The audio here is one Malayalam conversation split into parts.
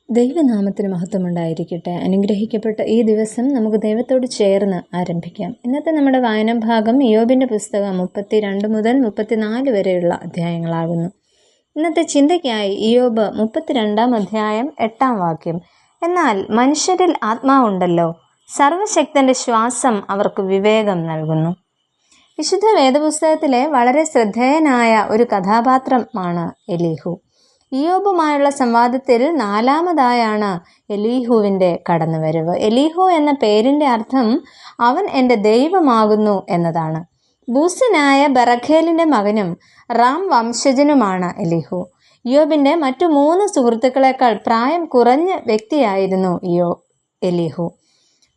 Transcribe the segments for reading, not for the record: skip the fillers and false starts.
ദൈവനാമത്തിന് മഹത്വമുണ്ടായിരിക്കട്ടെ. അനുഗ്രഹിക്കപ്പെട്ട ഈ ദിവസം നമുക്ക് ദൈവത്തോട് ചേർന്ന് ആരംഭിക്കാം. ഇന്നത്തെ നമ്മുടെ വായനാ ഭാഗം ഇയ്യോബിൻ്റെ പുസ്തകം 32 മുതൽ 34 വരെയുള്ള അധ്യായങ്ങളാകുന്നു. ഇന്നത്തെ ചിന്തയ്ക്കായി ഇയ്യോബ് 32-ാം അധ്യായം 8-ാം വാക്യം. എന്നാൽ മനുഷ്യരിൽ ആത്മാവുണ്ടല്ലോ, സർവശക്തൻ്റെ ശ്വാസം അവർക്ക് വിവേകം നൽകുന്നു. വിശുദ്ധ വേദപുസ്തകത്തിലെ വളരെ ശ്രദ്ധേയനായ ഒരു കഥാപാത്രമാണ് എലീഹു. ഇയ്യോബുമായുള്ള സംവാദത്തിൽ 4-മതായാണ് എലീഹുവിൻ്റെ കടന്നുവരവ്. എലീഹു എന്ന പേരിൻ്റെ അർത്ഥം അവൻ എൻ്റെ ദൈവമാകുന്നു എന്നതാണ്. ബൂസ്യനായ ബറഖേലിൻ്റെ മകനും റാം വംശജനുമാണ് എലീഹു. ഇയ്യോബിൻ്റെ മറ്റു 3 സുഹൃത്തുക്കളെക്കാൾ പ്രായം കുറഞ്ഞ വ്യക്തിയായിരുന്നു എലീഹു.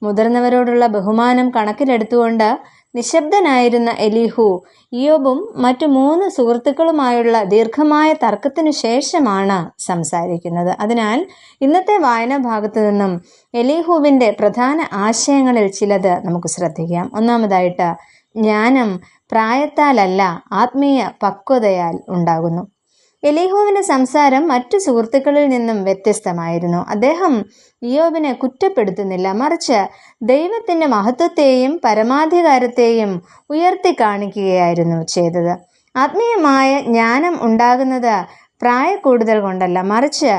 മുതിർന്നവരോടുള്ള ബഹുമാനം കണക്കിലെടുത്തുകൊണ്ട് നിശബ്ദനായിരുന്ന എലീഹു ഇയ്യോബും മറ്റു 3 സുഹൃത്തുക്കളുമായുള്ള ദീർഘമായ തർക്കത്തിനു ശേഷമാണ് സംസാരിക്കുന്നത്. അതിനാൽ ഇന്നത്തെ വായനാ ഭാഗത്തു നിന്നും എലീഹുവിൻ്റെ പ്രധാന ആശയങ്ങളിൽ ചിലത് നമുക്ക് ശ്രദ്ധിക്കാം. ഒന്നാമതായിട്ട്, ജ്ഞാനം പ്രായത്താലല്ല ആത്മീയ പക്വതയാൽ ഉണ്ടാകുന്നു. എലീഹുവിൻ്റെ സംസാരം മറ്റു സുഹൃത്തുക്കളിൽ നിന്നും വ്യത്യസ്തമായിരുന്നു. അദ്ദേഹം ഇയ്യോബിനെ കുറ്റപ്പെടുത്തുന്നില്ല, മറിച്ച് ദൈവത്തിൻ്റെ മഹത്വത്തെയും പരമാധികാരത്തെയും ഉയർത്തി കാണിക്കുകയായിരുന്നു ചെയ്തത്. ആത്മീയമായ ജ്ഞാനം ഉണ്ടാകുന്നത് പ്രായക്കൂടുതൽ കൊണ്ടല്ല, മറിച്ച്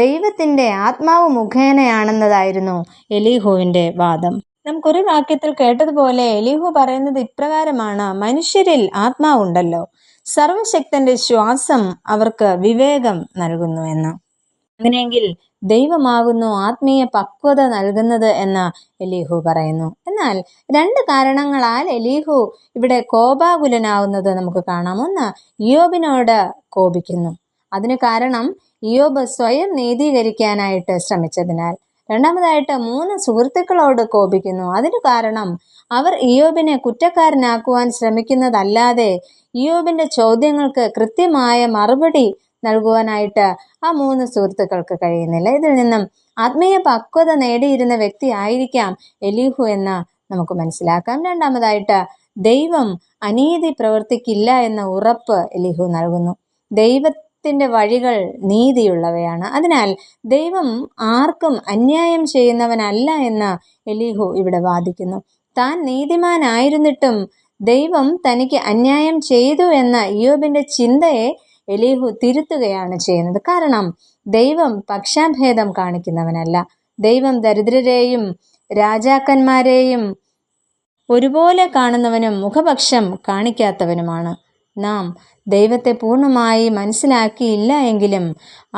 ദൈവത്തിൻ്റെ ആത്മാവ് മുഖേനയാണെന്നതായിരുന്നു എലീഹുവിൻ്റെ വാദം. നമുക്കൊരു വാക്യത്തിൽ കേട്ടതുപോലെ എലീഹു പറയുന്നത് ഇപ്രകാരമാണ്: മനുഷ്യരിൽ ആത്മാവുണ്ടല്ലോ, സർവശക്തന്റെ ശ്വാസം അവർക്ക് വിവേകം നൽകുന്നു എന്ന്. അങ്ങനെയെങ്കിൽ ദൈവമാകുന്നു ആത്മീയ പക്വത നൽകുന്നത് എന്ന് എലീഹു പറയുന്നു. എന്നാൽ 2 കാരണങ്ങളാൽ എലീഹു ഇവിടെ കോപാകുലനാവുന്നത് നമുക്ക് കാണാം. ഒന്ന്, ഇയ്യോബിനോട് കോപിക്കുന്നു. അതിന് കാരണം ഇയ്യോബ് സ്വയം നീതീകരിക്കാനായിട്ട് ശ്രമിച്ചതിനാൽ. രണ്ടാമതായിട്ട്, 3 സുഹൃത്തുക്കളോട് കോപിക്കുന്നു. അതിന് കാരണം അവർ ഇയ്യോബിനെ കുറ്റക്കാരനാക്കുവാൻ ശ്രമിക്കുന്നതല്ലാതെ ഇയ്യോബിൻ്റെ ചോദ്യങ്ങൾക്ക് കൃത്യമായ മറുപടി നൽകുവാനായിട്ട് ആ 3 സുഹൃത്തുക്കൾക്ക് കഴിയുന്നില്ല. ഇതിൽ നിന്നും ആത്മീയ പക്വത നേടിയിരുന്ന വ്യക്തി ആയിരിക്കാം എലീഹു എന്ന് നമുക്ക് മനസ്സിലാക്കാം. രണ്ടാമതായിട്ട്, ദൈവം അനീതി പ്രവർത്തിക്കില്ല എന്ന ഉറപ്പ് എലീഹു നൽകുന്നു. ദൈവത്തിൻ്റെ വഴികൾ നീതിയുള്ളവയാണ്. അതിനാൽ ദൈവം ആർക്കും അന്യായം ചെയ്യുന്നവനല്ല എന്ന് എലീഹു ഇവിടെ വാദിക്കുന്നു. താൻ നീതിമാനായിരുന്നിട്ടും ദൈവം തനിക്ക് അന്യായം ചെയ്തു എന്ന ഇയ്യോബിൻ്റെ ചിന്തയെ എലീഹു തിരുത്തുകയാണ് ചെയ്യുന്നത്. കാരണം ദൈവം പക്ഷാഭേദം കാണിക്കുന്നവനല്ല. ദൈവം ദരിദ്രരെയും രാജാക്കന്മാരെയും ഒരുപോലെ കാണുന്നവനും മുഖപക്ഷം കാണിക്കാത്തവനുമാണ്. നാം ദൈവത്തെ പൂർണ്ണമായി മനസ്സിലാക്കിയില്ല എങ്കിലും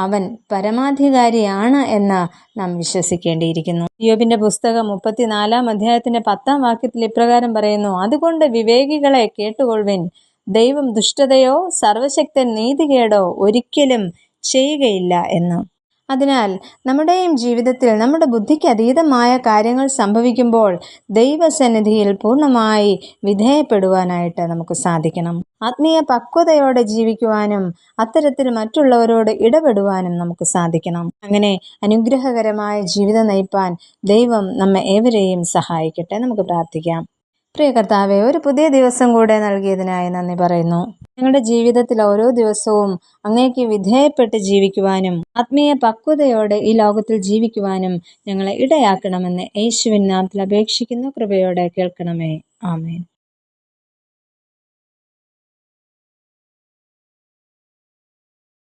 അവൻ പരമാധികാരിയാണ് എന്ന് നാം വിശ്വസിക്കേണ്ടിയിരിക്കുന്നു. ഇയ്യോബിന്റെ പുസ്തകം 34-ാം അധ്യായത്തിന്റെ 10-ാം വാക്യത്തിൽ ഇപ്രകാരം പറയുന്നു: അതുകൊണ്ട് വിവേകികളെ കേട്ടുകൊള്ളുവിൻ, ദൈവം ദുഷ്ടതയോ സർവശക്തൻ നീതികേടോ ഒരിക്കലും ചെയ്യുകയില്ല എന്ന്. അതിനാൽ നമ്മുടെയും ജീവിതത്തിൽ നമ്മുടെ ബുദ്ധിക്ക് അതീതമായ കാര്യങ്ങൾ സംഭവിക്കുമ്പോൾ ദൈവസന്നിധിയിൽ പൂർണ്ണമായി വിധേയപ്പെടുവാനായിട്ട് നമുക്ക് സാധിക്കണം. ആത്മീയ പക്വതയോടെ ജീവിക്കുവാനും അത്തരത്തിൽ മറ്റുള്ളവരോട് ഇടപെടുവാനും നമുക്ക് സാധിക്കണം. അങ്ങനെ അനുഗ്രഹകരമായ ജീവിതം നയിപ്പാൻ ദൈവം നമ്മെ ഏവരെയും സഹായിക്കട്ടെ. നമുക്ക് പ്രാർത്ഥിക്കാം. പ്രിയ കർത്താവേ, ഒരു പുതിയ ദിവസം കൂടെ നൽകിയതിനായി നന്ദി പറയുന്നു. ഞങ്ങളുടെ ജീവിതത്തിൽ ഓരോ ദിവസവും അങ്ങേക്ക് വിധേയപ്പെട്ട് ജീവിക്കുവാനും ആത്മീയ പക്വതയോടെ ഈ ലോകത്തിൽ ജീവിക്കുവാനും ഞങ്ങളെ ഇടയാക്കണമെന്ന് യേശുവിൻ നാമത്തിൽ അപേക്ഷിക്കുന്നു. കൃപയോടെ കേൾക്കണമേ. ആമേൻ.